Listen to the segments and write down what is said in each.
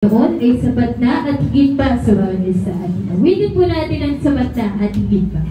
Noon ay sapat na at higit pa sa bawat isa. Awitin po natin ang sapat na at higit pa.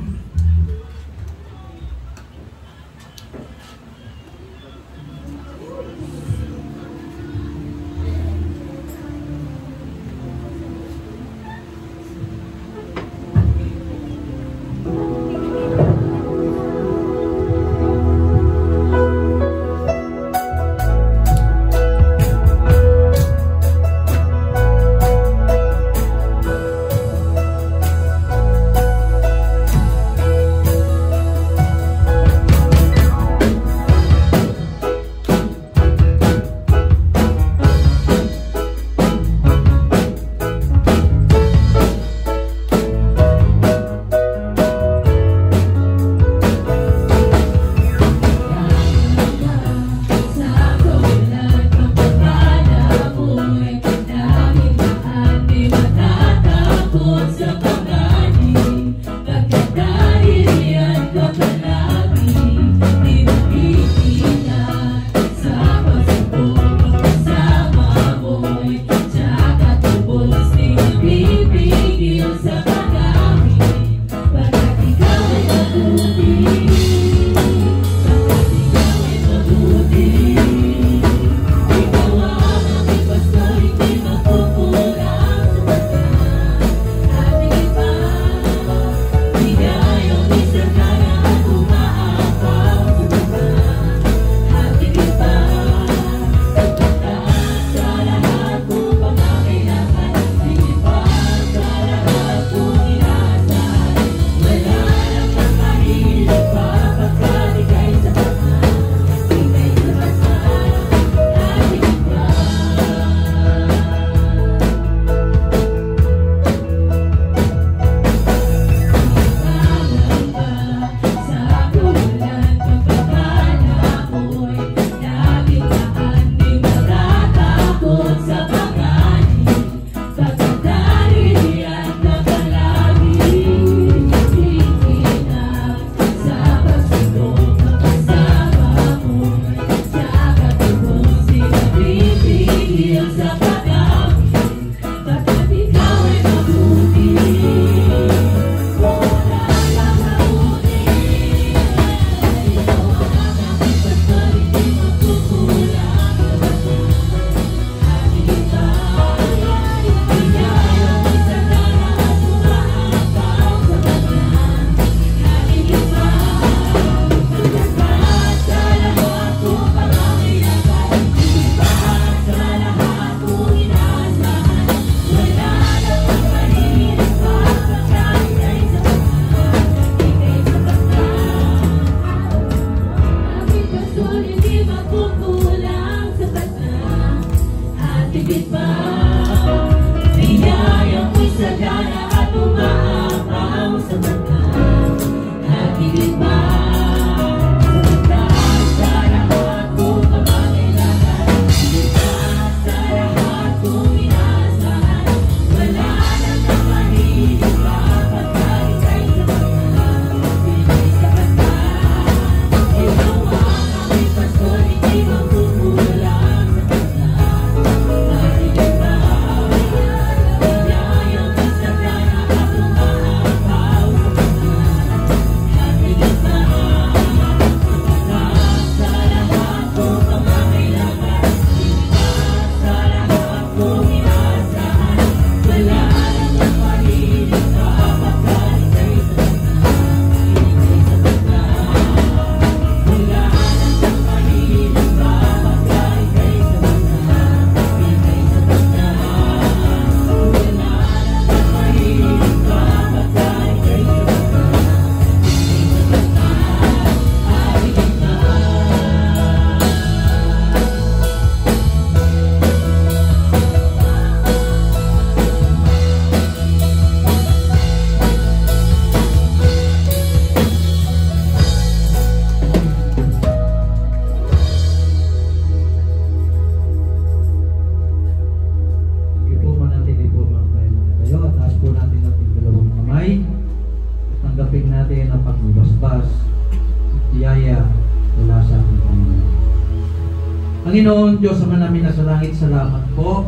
Panginoon, Diyos Ama namin nasa langit, salamat po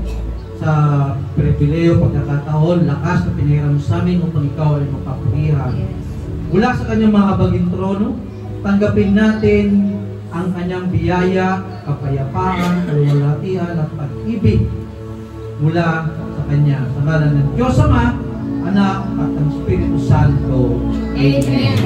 sa pribileyo, pagkakataon, lakas na pinahiram sa amin upang ikaw ay mapapurihan. Mula sa kanyang mahabaging trono, tanggapin natin ang kanyang biyaya, kapayapaan, kaluwalhatian at pag-ibig mula sa kanya. Sa ngalan ng Diyos Ama, Anak at ng Espiritu Santo. Amen.